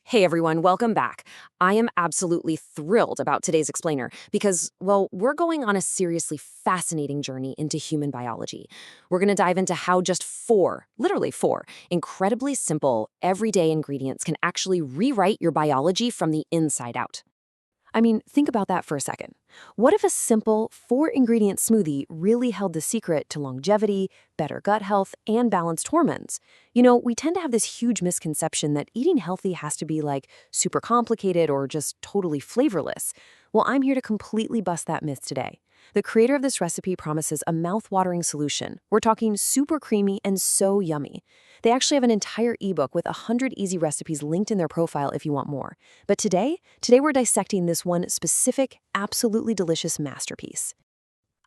Hey everyone, welcome back. I am absolutely thrilled about today's explainer because, well, we're going on a seriously fascinating journey into human biology. We're going to dive into how just four, literally four, incredibly simple, everyday ingredients can actually rewrite your biology from the inside out. I mean, think about that for a second. What if a simple four-ingredient smoothie really held the secret to longevity, better gut health, and balanced hormones? We tend to have this huge misconception that eating healthy has to be like super complicated or just totally flavorless. Well, I'm here to completely bust that myth today. The creator of this recipe promises a mouth-watering solution. We're talking super creamy and so yummy. They actually have an entire ebook with 100 easy recipes linked in their profile if you want more. But today we're dissecting this one specific, absolutely delicious masterpiece.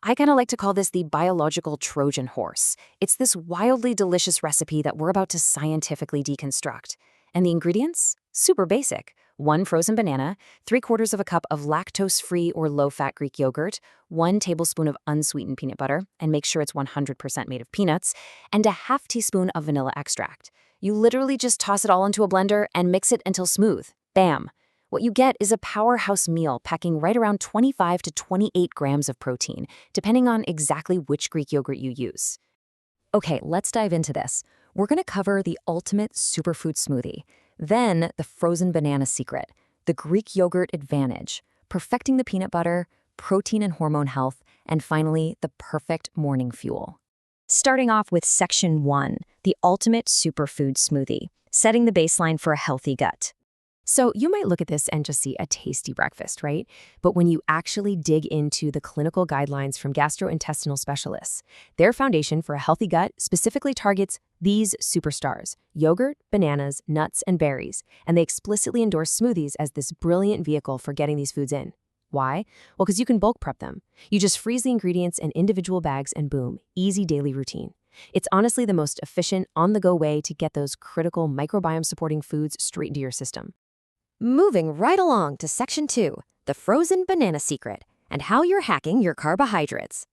I kind of like to call this the biological Trojan horse. It's this wildly delicious recipe that we're about to scientifically deconstruct. And the ingredients? Super basic. 1 frozen banana, 3/4 of a cup of lactose-free or low-fat Greek yogurt, 1 tablespoon of unsweetened peanut butter, and make sure it's 100% made of peanuts, and a half teaspoon of vanilla extract. You literally just toss it all into a blender and mix it until smooth. Bam! What you get is a powerhouse meal packing right around 25 to 28 grams of protein, depending on exactly which Greek yogurt you use. Okay, let's dive into this. We're going to cover the ultimate superfood smoothie, then the frozen banana secret, the Greek yogurt advantage, perfecting the peanut butter, protein and hormone health, and finally, the perfect morning fuel. Starting off with Section 1, the ultimate superfood smoothie, setting the baseline for a healthy gut. So you might look at this and just see a tasty breakfast, right? But when you actually dig into the clinical guidelines from gastrointestinal specialists, their foundation for a healthy gut specifically targets these superstars: yogurt, bananas, nuts, and berries, and they explicitly endorse smoothies as this brilliant vehicle for getting these foods in. Why? Well, because you can bulk prep them. You just freeze the ingredients in individual bags and boom, easy daily routine. It's honestly the most efficient, on-the-go way to get those critical microbiome-supporting foods straight into your system. Moving right along to Section 2, the frozen banana secret, and how you're hacking your carbohydrates.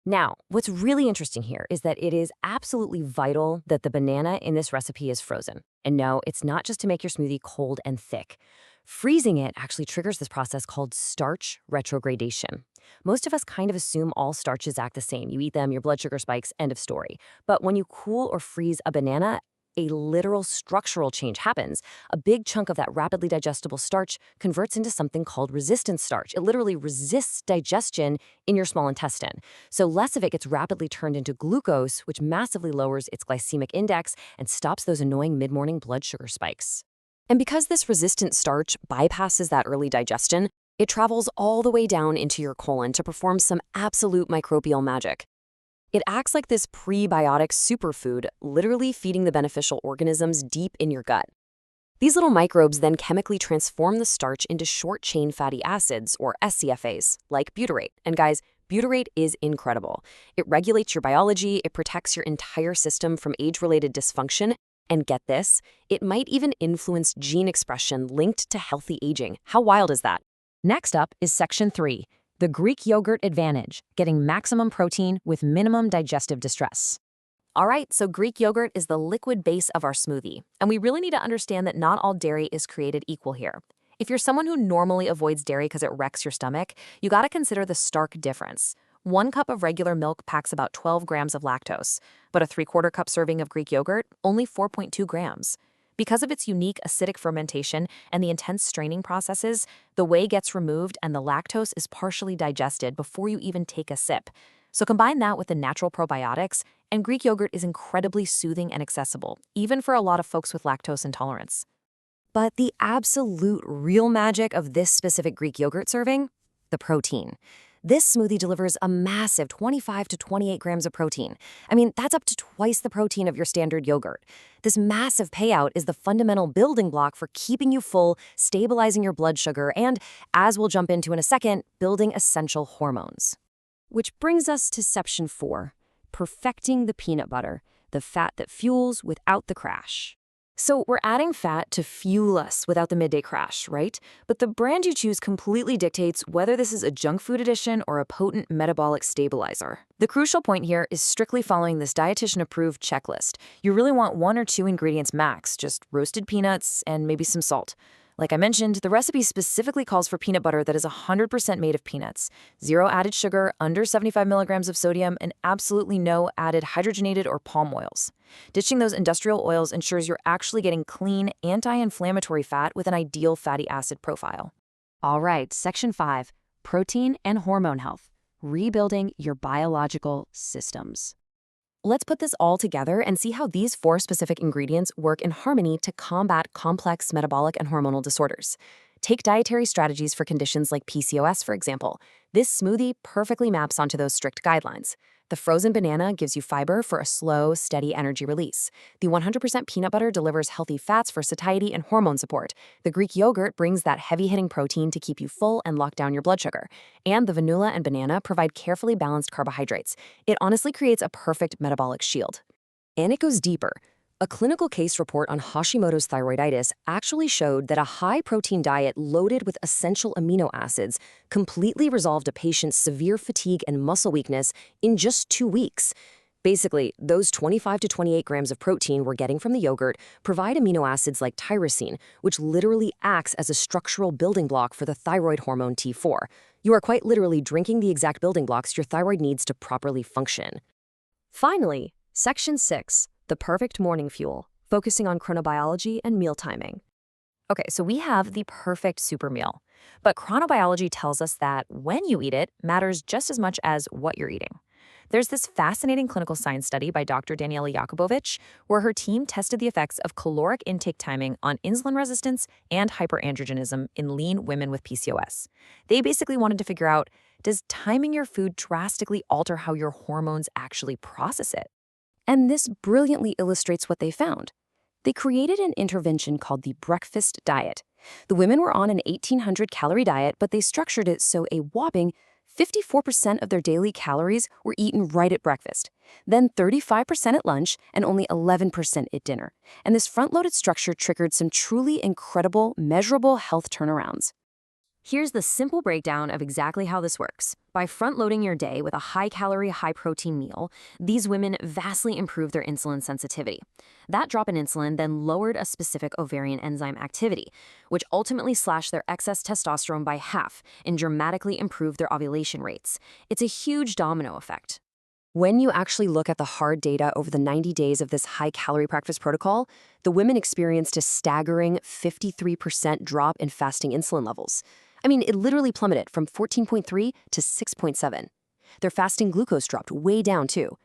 Now, what's really interesting here is that it is absolutely vital that the banana in this recipe is frozen. And no, it's not just to make your smoothie cold and thick. Freezing it actually triggers this process called starch retrogradation. Most of us kind of assume all starches act the same. You eat them, your blood sugar spikes, end of story. But when you cool or freeze a banana, a literal structural change happens. A big chunk of that rapidly digestible starch converts into something called resistant starch. It literally resists digestion in your small intestine. So less of it gets rapidly turned into glucose, which massively lowers its glycemic index and stops those annoying mid-morning blood sugar spikes. And because this resistant starch bypasses that early digestion, it travels all the way down into your colon to perform some absolute microbial magic. It acts like this prebiotic superfood, literally feeding the beneficial organisms deep in your gut. These little microbes then chemically transform the starch into short-chain fatty acids, or SCFAs, like butyrate. And guys, butyrate is incredible. It regulates your biology, it protects your entire system from age-related dysfunction, and get this, it might even influence gene expression linked to healthy aging. How wild is that? Next up is Section 3. The Greek yogurt advantage, getting maximum protein with minimum digestive distress. All right, so Greek yogurt is the liquid base of our smoothie, and we really need to understand that not all dairy is created equal here. If you're someone who normally avoids dairy because it wrecks your stomach, you gotta consider the stark difference. 1 cup of regular milk packs about 12 grams of lactose, but a 3/4 cup serving of Greek yogurt, only 4.2 grams. Because of its unique acidic fermentation and the intense straining processes, the whey gets removed and the lactose is partially digested before you even take a sip. So combine that with the natural probiotics, and Greek yogurt is incredibly soothing and accessible, even for a lot of folks with lactose intolerance. But the absolute real magic of this specific Greek yogurt serving? The protein. This smoothie delivers a massive 25 to 28 grams of protein. I mean, that's up to twice the protein of your standard yogurt. This massive payout is the fundamental building block for keeping you full, stabilizing your blood sugar, and, as we'll jump into in a second, building essential hormones. Which brings us to Section 4, perfecting the peanut butter, the fat that fuels without the crash. So we're adding fat to fuel us without the midday crash, right? But the brand you choose completely dictates whether this is a junk food addition or a potent metabolic stabilizer. The crucial point here is strictly following this dietitian-approved checklist. You really want 1 or 2 ingredients max, just roasted peanuts and maybe some salt. Like I mentioned, the recipe specifically calls for peanut butter that is 100% made of peanuts, 0 added sugar, under 75 milligrams of sodium, and absolutely no added hydrogenated or palm oils. Ditching those industrial oils ensures you're actually getting clean, anti-inflammatory fat with an ideal fatty acid profile. All right, Section 5, Protein and Hormone Health, Rebuilding Your Biological Systems. Let's put this all together and see how these 4 specific ingredients work in harmony to combat complex metabolic and hormonal disorders. Take dietary strategies for conditions like PCOS, for example. This smoothie perfectly maps onto those strict guidelines. The frozen banana gives you fiber for a slow, steady energy release. The 100% peanut butter delivers healthy fats for satiety and hormone support. The Greek yogurt brings that heavy-hitting protein to keep you full and lock down your blood sugar. And the vanilla and banana provide carefully balanced carbohydrates. It honestly creates a perfect metabolic shield. And it goes deeper. A clinical case report on Hashimoto's thyroiditis actually showed that a high-protein diet loaded with essential amino acids completely resolved a patient's severe fatigue and muscle weakness in just 2 weeks. Basically, those 25 to 28 grams of protein we're getting from the yogurt provide amino acids like tyrosine, which literally acts as a structural building block for the thyroid hormone T4. You are quite literally drinking the exact building blocks your thyroid needs to properly function. Finally, Section 6. The perfect morning fuel, focusing on chronobiology and meal timing. Okay, so we have the perfect super meal, but chronobiology tells us that when you eat it matters just as much as what you're eating. There's this fascinating clinical science study by Dr. Daniela Jakubowicz, where her team tested the effects of caloric intake timing on insulin resistance and hyperandrogenism in lean women with PCOS. They basically wanted to figure out, does timing your food drastically alter how your hormones actually process it? And this brilliantly illustrates what they found. They created an intervention called the breakfast diet. The women were on an 1,800-calorie diet, but they structured it so a whopping 54% of their daily calories were eaten right at breakfast, then 35% at lunch, and only 11% at dinner. And this front-loaded structure triggered some truly incredible, measurable health turnarounds. Here's the simple breakdown of exactly how this works. By front-loading your day with a high-calorie, high-protein meal, these women vastly improved their insulin sensitivity. That drop in insulin then lowered a specific ovarian enzyme activity, which ultimately slashed their excess testosterone by half and dramatically improved their ovulation rates. It's a huge domino effect. When you actually look at the hard data over the 90 days of this high-calorie breakfast protocol, the women experienced a staggering 53% drop in fasting insulin levels. I mean, it literally plummeted from 14.3 to 6.7. Their fasting glucose dropped way down, too.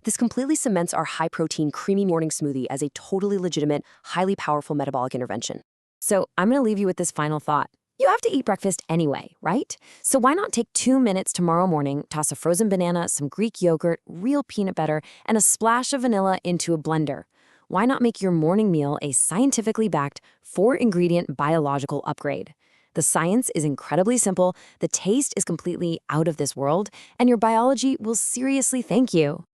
This completely cements our high-protein, creamy morning smoothie as a totally legitimate, highly powerful metabolic intervention. So I'm going to leave you with this final thought. You have to eat breakfast anyway, right? So why not take 2 minutes tomorrow morning, toss a frozen banana, some Greek yogurt, real peanut butter, and a splash of vanilla into a blender? Why not make your morning meal a scientifically backed 4-ingredient biological upgrade? The science is incredibly simple, the taste is completely out of this world, and your biology will seriously thank you.